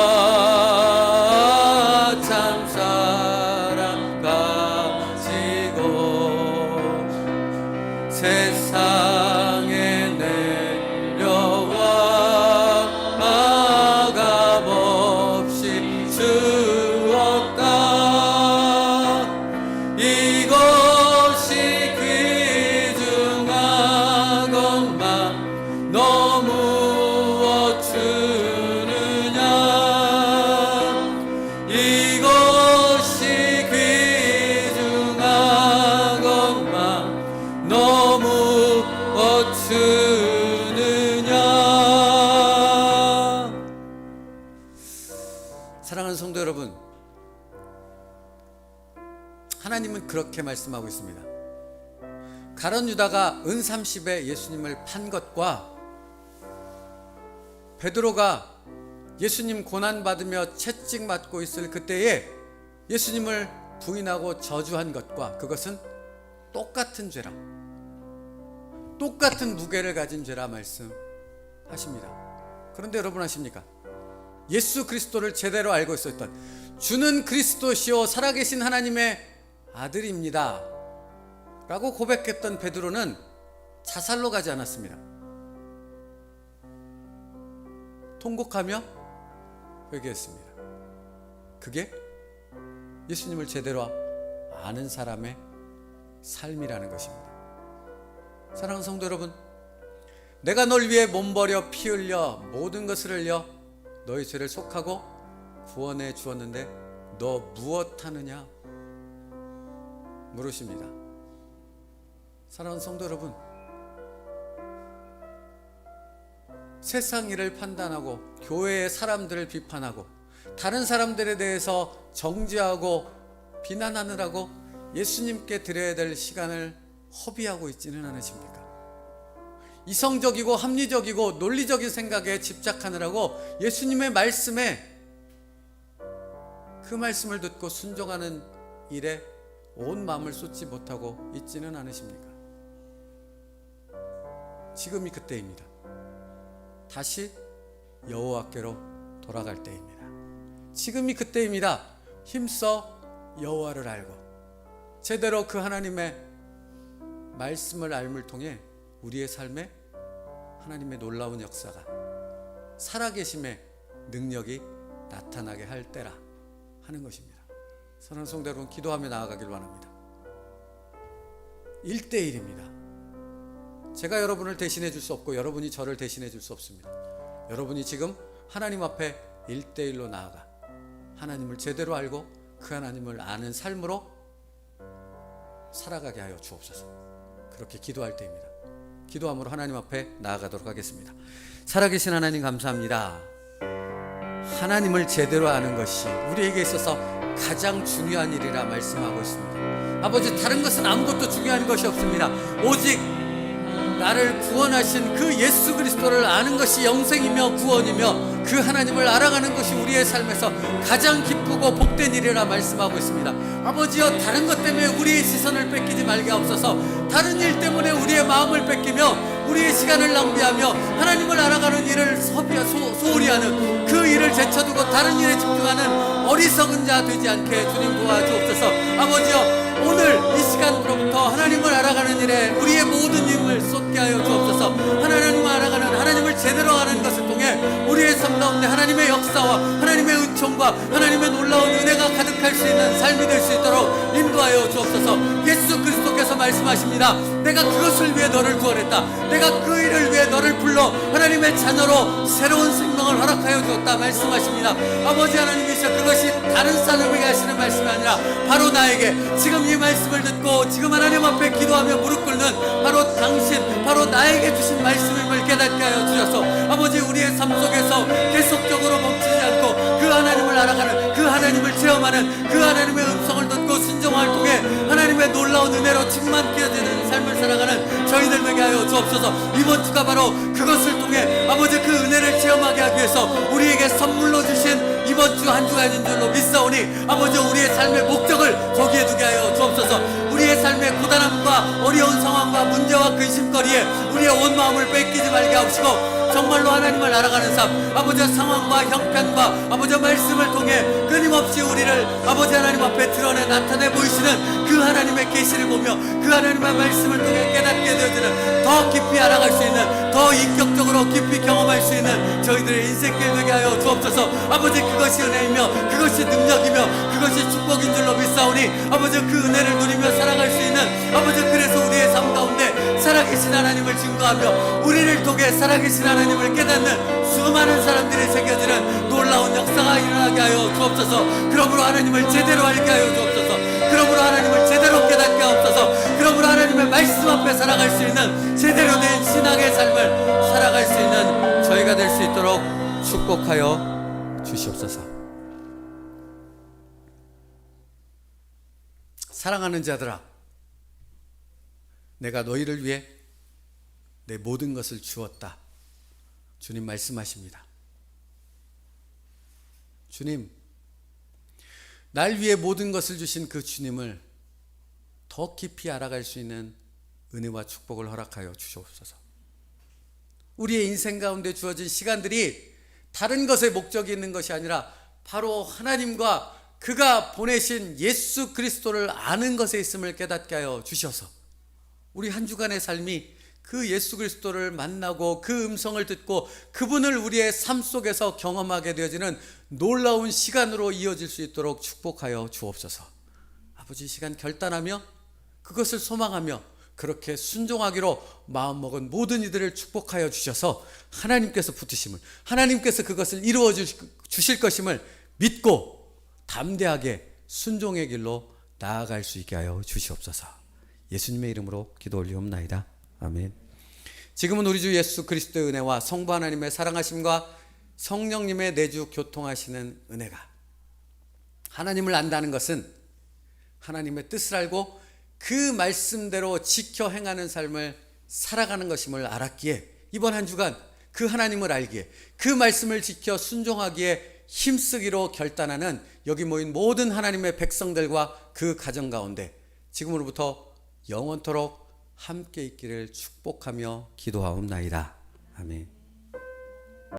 참사랑 가지고 세상에 내려와 아값없이 주었다. 이것이 귀중한 것만 너무 주느냐. 이것이 귀중한 것만 너무 주느냐. 사랑하는 성도 여러분, 하나님은 그렇게 말씀하고 있습니다. 가룟 유다가 은 30에 예수님을 판 것과 베드로가 예수님 고난받으며 채찍 맞고 있을 그때에 예수님을 부인하고 저주한 것과 그것은 똑같은 죄라, 똑같은 무게를 가진 죄라 말씀하십니다. 그런데 여러분 아십니까? 예수 그리스도를 제대로 알고 있었던, 주는 그리스도시요 살아계신 하나님의 아들입니다 라고 고백했던 베드로는 자살로 가지 않았습니다. 통곡하며 회개했습니다. 그게 예수님을 제대로 아는 사람의 삶이라는 것입니다. 사랑하는 성도 여러분, 내가 널 위해 몸 버려 피 흘려 모든 것을 흘려 너의 죄를 속하고 구원해 주었는데 너 무엇하느냐 물으십니다. 사랑하는 성도 여러분, 세상 일을 판단하고 교회의 사람들을 비판하고 다른 사람들에 대해서 정죄하고 비난하느라고 예수님께 드려야 될 시간을 허비하고 있지는 않으십니까? 이성적이고 합리적이고 논리적인 생각에 집착하느라고 예수님의 말씀에, 그 말씀을 듣고 순종하는 일에 온 마음을 쏟지 못하고 있지는 않으십니까? 지금이 그때입니다. 다시 여호와께로 돌아갈 때입니다. 지금이 그때입니다. 힘써 여호와를 알고 제대로 그 하나님의 말씀을 알물 통해 우리의 삶에 하나님의 놀라운 역사가, 살아계심의 능력이 나타나게 할 때라 하는 것입니다. 사랑하는 성도 여러분, 기도하며 나아가길 원합니다. 1대1입니다. 제가 여러분을 대신해 줄 수 없고 여러분이 저를 대신해 줄 수 없습니다. 여러분이 지금 하나님 앞에 1대1로 나아가 하나님을 제대로 알고 그 하나님을 아는 삶으로 살아가게 하여 주옵소서. 그렇게 기도할 때입니다. 기도함으로 하나님 앞에 나아가도록 하겠습니다. 살아계신 하나님 감사합니다. 하나님을 제대로 아는 것이 우리에게 있어서 가장 중요한 일이라 말씀하고 있습니다. 아버지, 다른 것은 아무것도 중요한 것이 없습니다. 오직 나를 구원하신 그 예수 그리스도를 아는 것이 영생이며 구원이며 그 하나님을 알아가는 것이 우리의 삶에서 가장 기쁘고 복된 일이라 말씀하고 있습니다. 아버지여, 다른 것 때문에 우리의 시선을 뺏기지 말게 하옵소서. 다른 일 때문에 우리의 마음을 뺏기며 우리의 시간을 낭비하며 하나님을 알아가는 일을 소홀히 하는 그 일을 제쳐두고 다투고 다른 일에 집중하는 어리석은 자 되지 않게 주님 도와주옵소서. 아버지여, 오늘 이 시간으로부터 하나님을 알아가는 일에 우리의 모든 힘을 쏟게 하여 주옵소서. 하나님을 알아가는, 하나님을 제대로 아는 것을 통해 우리의 삶 가운데 하나님의 역사와 하나님의 은총과 하나님의 놀라운 은혜가 가득할 수 있는 삶이 될 수 있도록 인도하여 주옵소서. 예수 그리스도께서 말씀하십니다. 내가 그것을 위해 너를 구원했다. 내가 그 일을 위해 너를 불러 하나님의 자녀로 새로운 생명을 허락하여 주었다 말씀하십니다. 아버지 하나님이시여, 그것이 다른 사람에게 하시는 말씀이 아니라 바로 나에게, 지금 이 말씀을 듣고 지금 하나님 앞에 기도하며 무릎 꿇는 바로 당신, 바로 나에게 주신 말씀임을 깨닫게 하여 주셔서 아버지, 우리의 삶 속에서 계속적으로 멈추지 않고 그 하나님을 알아가는, 그 하나님을 체험하는, 그 하나님의 음성을 듣고 순종을 통해 하나님의 놀라운 은혜로 충만케 되는 삶을 살아가는 저희들 되게 하여 주옵소서. 이번 주가 바로 그것을 통해 아버지 그 은혜를 체험하게 하기 위해서 우리에게 선물로 주신 이번 주 한 주간인 줄로 믿사오니 아버지, 우리의 삶의 목적을 거기에 두게 하여 주옵소서. 우리의 삶의 고단함과 어려운 상황과 문제와 근심거리에 우리의 온 마음을 뺏기지 말게 하옵시고, 정말로 하나님을 알아가는 삶, 아버지 상황과 형편과 아버지 말씀을 통해 끊임없이 우리를 아버지 하나님 앞에 드러내 나타내 보이시는 그 하나님의 계시를 보며 그 하나님의 말씀을 통해 깨닫게 되어지는, 더 깊이 알아갈 수 있는, 더 인격적으로 깊이 경험할 수 있는 저희들의 인생길 되게 하여 주옵소서. 아버지, 그것이 은혜이며 그것이 능력이며 그것이 축복인 줄로 믿사오니 아버지, 그 은혜를 누리며 살아갈 수 있는 아버지, 그래서 우리의 삶 가운데 살아계신 하나님을 증거하며 우리를 통해 살아계신 하나님을 깨닫는 수많은 사람들이 새겨지는 놀라운 역사가 일어나게 하여 주옵소서. 그러므로 하나님을 제대로 알게 하여 주옵소서. 그러므로 하나님을 제대로 깨닫게 하옵소서. 그러므로 하나님의 말씀 앞에 살아갈 수 있는 제대로 된 신앙의 삶을 살아갈 수 있는 저희가 될 수 있도록 축복하여 주시옵소서. 사랑하는 자들아, 내가 너희를 위해 내 모든 것을 주었다. 주님 말씀하십니다. 주님, 날 위해 모든 것을 주신 그 주님을 더 깊이 알아갈 수 있는 은혜와 축복을 허락하여 주시옵소서. 우리의 인생 가운데 주어진 시간들이 다른 것에 목적이 있는 것이 아니라 바로 하나님과 그가 보내신 예수 그리스도를 아는 것에 있음을 깨닫게 하여 주셔서 우리 한 주간의 삶이 그 예수 그리스도를 만나고 그 음성을 듣고 그분을 우리의 삶 속에서 경험하게 되어지는 놀라운 시간으로 이어질 수 있도록 축복하여 주옵소서. 아버지, 이 시간 결단하며 그것을 소망하며 그렇게 순종하기로 마음먹은 모든 이들을 축복하여 주셔서 하나님께서 붙으심을, 하나님께서 그것을 이루어 주실 것임을 믿고 담대하게 순종의 길로 나아갈 수 있게 하여 주시옵소서. 예수님의 이름으로 기도 올리옵나이다. 아멘. 지금은 우리 주 예수 그리스도의 은혜와 성부 하나님의 사랑하심과 성령님의 내주 교통하시는 은혜가, 하나님을 안다는 것은 하나님의 뜻을 알고 그 말씀대로 지켜 행하는 삶을 살아가는 것임을 알았기에 이번 한 주간 그 하나님을 알기에 그 말씀을 지켜 순종하기에 힘쓰기로 결단하는 여기 모인 모든 하나님의 백성들과 그 가정 가운데 지금으로부터 영원토록 함께 있기를 축복하며 기도하옵나이다. 아멘.